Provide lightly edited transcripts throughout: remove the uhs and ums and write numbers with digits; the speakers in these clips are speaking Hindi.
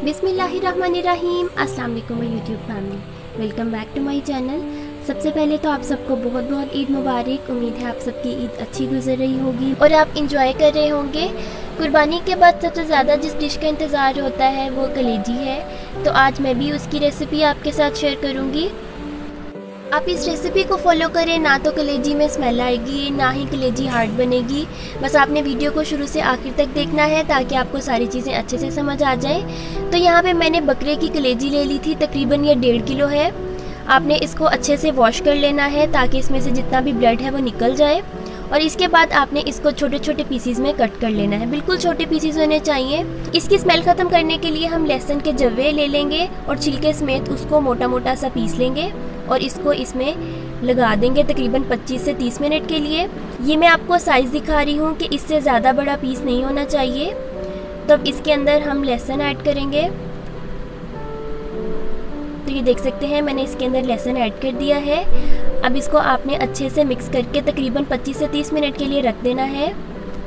बिस्मिल्लाहिर्रहमानिर्रहीम। अस्सलाम वालेकुम YouTube family, welcome back to my channel. सबसे पहले तो आप सबको बहुत बहुत ईद मुबारक। उम्मीद है आप सबकी ईद अच्छी गुजर रही होगी और आप इंजॉय कर रहे होंगे। कुर्बानी के बाद सबसे ज़्यादा जिस डिश का इंतज़ार होता है वो कलेजी है, तो आज मैं भी उसकी रेसिपी आपके साथ शेयर करूँगी। आप इस रेसिपी को फॉलो करें, ना तो कलेजी में स्मेल आएगी ना ही कलेजी हार्ड बनेगी। बस आपने वीडियो को शुरू से आखिर तक देखना है ताकि आपको सारी चीज़ें अच्छे से समझ आ जाए। तो यहाँ पे मैंने बकरे की कलेजी ले ली थी, तकरीबन ये 1.5 किलो है। आपने इसको अच्छे से वॉश कर लेना है ताकि इसमें से जितना भी ब्लड है वो निकल जाए। और इसके बाद आपने इसको छोटे छोटे पीसीज में कट कर लेना है, बिल्कुल छोटे पीसीज होने चाहिए। इसकी स्मेल ख़त्म करने के लिए हम लहसुन के जव्वे ले लेंगे और छिलके समेत उसको मोटा मोटा सा पीस लेंगे और इसको इसमें लगा देंगे तकरीबन 25 से 30 मिनट के लिए। ये मैं आपको साइज़ दिखा रही हूँ कि इससे ज़्यादा बड़ा पीस नहीं होना चाहिए। तो अब इसके अंदर हम लहसुन ऐड करेंगे। तो ये देख सकते हैं मैंने इसके अंदर लहसुन ऐड कर दिया है। अब इसको आपने अच्छे से मिक्स करके तकरीबन 25 से 30 मिनट के लिए रख देना है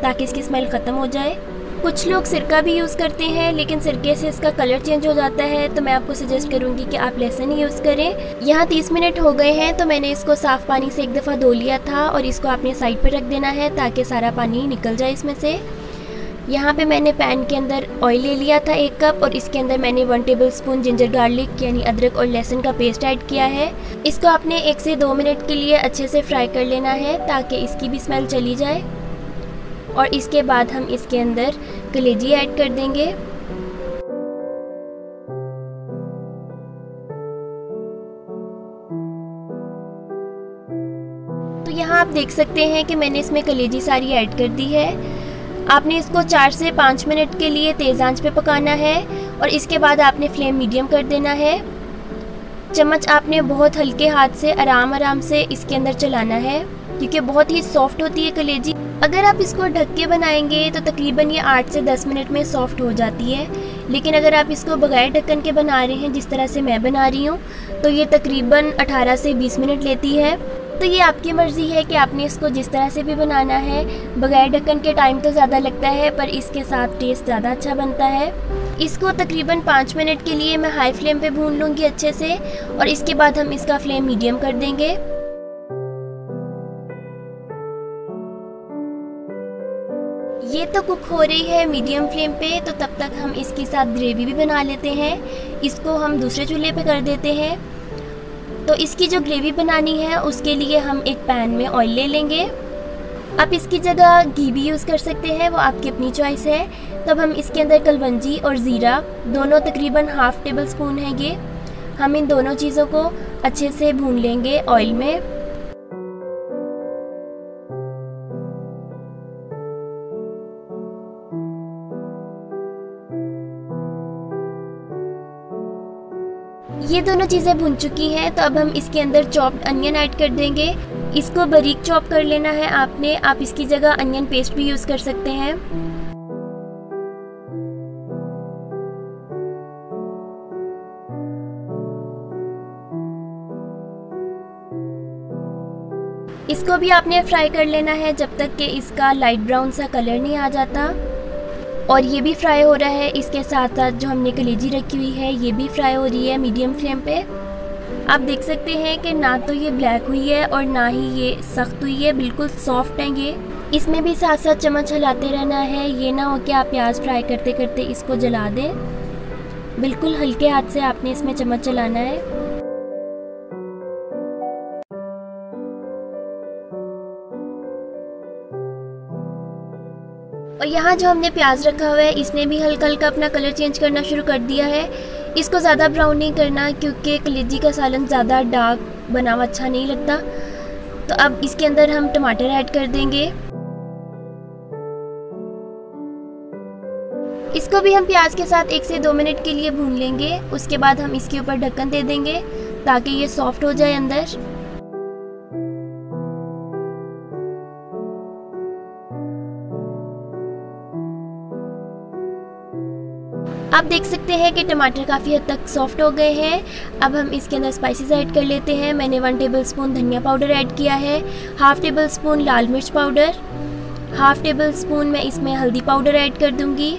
ताकि इसकी स्मेल ख़त्म हो जाए। कुछ लोग सिरका भी यूज़ करते हैं, लेकिन सिरके से इसका कलर चेंज हो जाता है, तो मैं आपको सजेस्ट करूंगी कि आप लहसुन ही यूज़ करें। यहाँ 30 मिनट हो गए हैं, तो मैंने इसको साफ़ पानी से एक दफ़ा धो लिया था और इसको आपने साइड पर रख देना है ताकि सारा पानी निकल जाए इसमें से। यहाँ पे मैंने पैन के अंदर ऑयल ले लिया था 1 कप और इसके अंदर मैंने 1 टेबलस्पून जिंजर गार्लिक यानी अदरक और लहसुन का पेस्ट ऐड किया है। इसको आपने 1 से 2 मिनट के लिए अच्छे से फ्राई कर लेना है ताकि इसकी भी स्मेल चली जाए। और इसके बाद हम इसके अंदर कलेजी ऐड कर देंगे। तो यहाँ आप देख सकते हैं कि मैंने इसमें कलेजी सारी ऐड कर दी है। आपने इसको 4 से 5 मिनट के लिए तेज़ आंच पे पकाना है और इसके बाद आपने फ्लेम मीडियम कर देना है। चम्मच आपने बहुत हल्के हाथ से आराम से इसके अंदर चलाना है क्योंकि बहुत ही सॉफ्ट होती है कलेजी। अगर आप इसको ढक के बनाएंगे तो तकरीबन ये 8 से 10 मिनट में सॉफ्ट हो जाती है, लेकिन अगर आप इसको बगैर ढक्कन के बना रहे हैं जिस तरह से मैं बना रही हूँ तो ये तकरीबन 18 से 20 मिनट लेती है। तो ये आपकी मर्ज़ी है कि आपने इसको जिस तरह से भी बनाना है। बगैर ढक्कन के टाइम तो ज़्यादा लगता है पर इसके साथ टेस्ट ज़्यादा अच्छा बनता है। इसको तकरीबन 5 मिनट के लिए मैं हाई फ्लेम पे भून लूँगी अच्छे से और इसके बाद हम इसका फ्लेम मीडियम कर देंगे। ये तो कुक हो रही है मीडियम फ्लेम पे, तो तब तक हम इसके साथ ग्रेवी भी बना लेते हैं। इसको हम दूसरे चूल्हे पे कर देते हैं। तो इसकी जो ग्रेवी बनानी है उसके लिए हम एक पैन में ऑयल ले लेंगे। आप इसकी जगह घी भी यूज़ कर सकते हैं, वो आपकी अपनी चॉइस है। तब हम इसके अंदर कलवंजी और ज़ीरा दोनों तकरीबन ½ टेबलस्पून है ये, हम इन दोनों चीज़ों को अच्छे से भून लेंगे ऑयल में। ये दोनों चीज़ें भुन चुकी हैं, तो अब हम इसके अंदर चॉप्ड अनियन ऐड कर देंगे। इसको बारीक चॉप कर लेना है आपने, आप इसकी जगह अनियन पेस्ट भी यूज़ कर सकते हैं। इसको भी आपने फ्राई कर लेना है जब तक कि इसका लाइट ब्राउन सा कलर नहीं आ जाता। और ये भी फ्राई हो रहा है, इसके साथ साथ जो हमने कलेजी रखी हुई है ये भी फ्राई हो रही है मीडियम फ्लेम पे। आप देख सकते हैं कि ना तो ये ब्लैक हुई है और ना ही ये सख्त हुई है, बिल्कुल सॉफ्ट है ये। इसमें भी साथ साथ चम्मच हिलाते रहना है, ये ना हो कि आप प्याज फ्राई करते करते इसको जला दें। बिल्कुल हल्के हाथ से आपने इसमें चम्मच चलाना है। और यहाँ जो हमने प्याज रखा हुआ है इसने भी हल्का हल्का अपना कलर चेंज करना शुरू कर दिया है। इसको ज़्यादा ब्राउन नहीं करना क्योंकि कलेजी का सालन ज़्यादा डार्क बना हुआ अच्छा नहीं लगता। तो अब इसके अंदर हम टमाटर ऐड कर देंगे। इसको भी हम प्याज के साथ 1 से 2 मिनट के लिए भून लेंगे। उसके बाद हम इसके ऊपर ढक्कन दे देंगे ताकि ये सॉफ्ट हो जाए अंदर। आप देख सकते हैं कि टमाटर काफ़ी हद तक सॉफ्ट हो गए हैं। अब हम इसके अंदर स्पाइसेस ऐड कर लेते हैं। मैंने 1 टेबलस्पून धनिया पाउडर ऐड किया है, ½ टेबलस्पून लाल मिर्च पाउडर, ½ टेबलस्पून मैं इसमें हल्दी पाउडर ऐड कर दूंगी।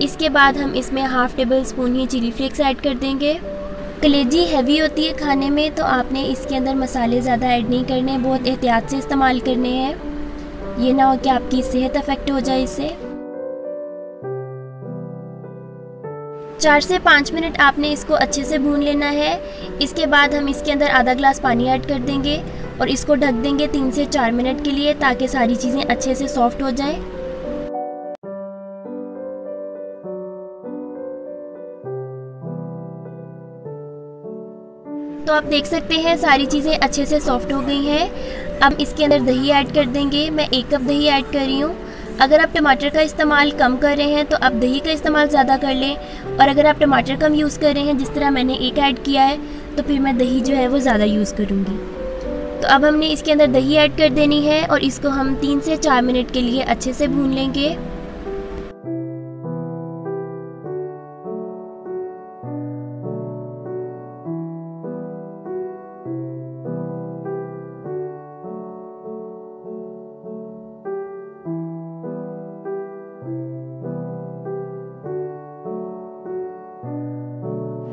इसके बाद हम इसमें हाफ़ टेबल स्पून ही चिली फ्लेक्स ऐड कर देंगे। कलेजी हैवी होती है खाने में, तो आपने इसके अंदर मसाले ज़्यादा ऐड नहीं करने, बहुत एहतियात से इस्तेमाल करने हैं। ये ना हो कि आपकी सेहत अफेक्ट हो जाए इससे। 4 से 5 मिनट आपने इसको अच्छे से भून लेना है। इसके बाद हम इसके अंदर आधा ग्लास पानी ऐड कर देंगे और इसको ढक देंगे 3 से 4 मिनट के लिए, ताकि सारी चीज़ें अच्छे से सॉफ्ट हो जाएं। तो आप देख सकते हैं सारी चीज़ें अच्छे से सॉफ्ट हो गई हैं। अब इसके अंदर दही ऐड कर देंगे। मैं 1 कप दही ऐड कर रही हूँ। अगर आप टमाटर का इस्तेमाल कम कर रहे हैं तो आप दही का इस्तेमाल ज़्यादा कर लें, और अगर आप टमाटर कम यूज़ कर रहे हैं, जिस तरह मैंने 1 ऐड किया है, तो फिर मैं दही जो है वो ज़्यादा यूज़ करूँगी। तो अब हमने इसके अंदर दही ऐड कर देनी है और इसको हम 3 से 4 मिनट के लिए अच्छे से भून लेंगे।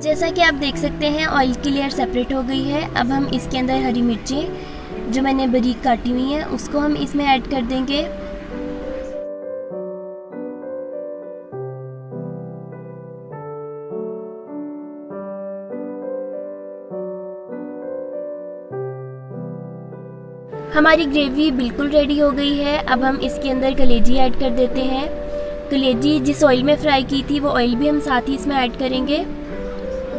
जैसा कि आप देख सकते हैं ऑयल की लेयर सेपरेट हो गई है। अब हम इसके अंदर हरी मिर्चें जो मैंने बारीक काटी हुई हैं उसको हम इसमें ऐड कर देंगे। हमारी ग्रेवी बिल्कुल रेडी हो गई है। अब हम इसके अंदर कलेजी ऐड कर देते हैं। कलेजी जिस ऑयल में फ्राई की थी वो ऑयल भी हम साथ ही इसमें ऐड करेंगे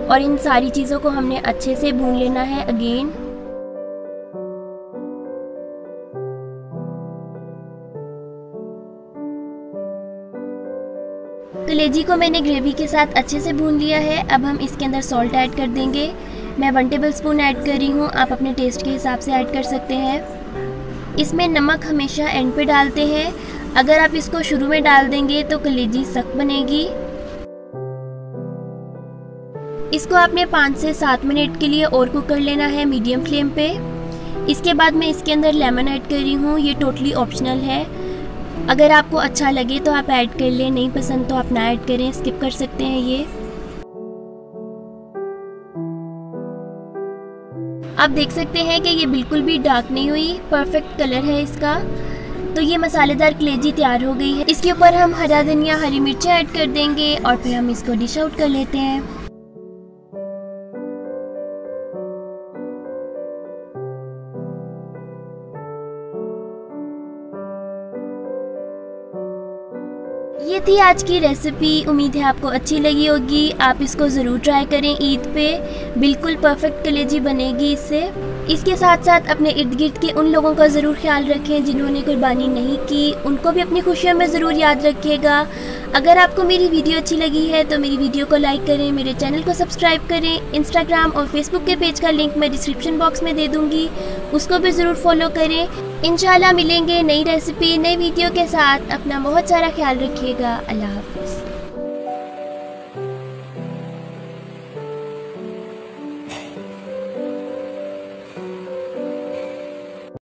और इन सारी चीज़ों को हमने अच्छे से भून लेना है अगेन। कलेजी को मैंने ग्रेवी के साथ अच्छे से भून लिया है। अब हम इसके अंदर सॉल्ट ऐड कर देंगे। मैं 1 टेबल स्पून ऐड कर रही हूँ, आप अपने टेस्ट के हिसाब से ऐड कर सकते हैं। इसमें नमक हमेशा एंड पे डालते हैं। अगर आप इसको शुरू में डाल देंगे तो कलेजी सख्त बनेगी। इसको आपने 5 से 7 मिनट के लिए और कुक कर लेना है मीडियम फ्लेम पे। इसके बाद मैं इसके अंदर लेमन ऐड कर रही हूँ। ये टोटली ऑप्शनल है, अगर आपको अच्छा लगे तो आप ऐड कर लें, नहीं पसंद तो आप ना ऐड करें, स्किप कर सकते हैं ये। आप देख सकते हैं कि ये बिल्कुल भी डार्क नहीं हुई, परफेक्ट कलर है इसका। तो ये मसालेदार कलेजी तैयार हो गई है। इसके ऊपर हम हरा धनिया, हरी मिर्चें ऐड कर देंगे और फिर हम इसको डिश आउट कर लेते हैं। ये थी आज की रेसिपी। उम्मीद है आपको अच्छी लगी होगी। आप इसको ज़रूर ट्राई करें ईद पे, बिल्कुल परफेक्ट कलेजी बनेगी इससे। इसके साथ साथ अपने इर्द गिर्द के उन लोगों का ज़रूर ख्याल रखें जिन्होंने कुर्बानी नहीं की, उनको भी अपनी खुशियों में ज़रूर याद रखिएगा। अगर आपको मेरी वीडियो अच्छी लगी है तो मेरी वीडियो को लाइक करें, मेरे चैनल को सब्सक्राइब करें। इंस्टाग्राम और फेसबुक के पेज का लिंक मैं डिस्क्रिप्शन बॉक्स में दे दूँगी, उसको भी ज़रूर फॉलो करें। इंशाल्लाह मिलेंगे नई रेसिपी, नई वीडियो के साथ। अपना बहुत सारा ख्याल रखिएगा। अल्लाह हाफ़िज़।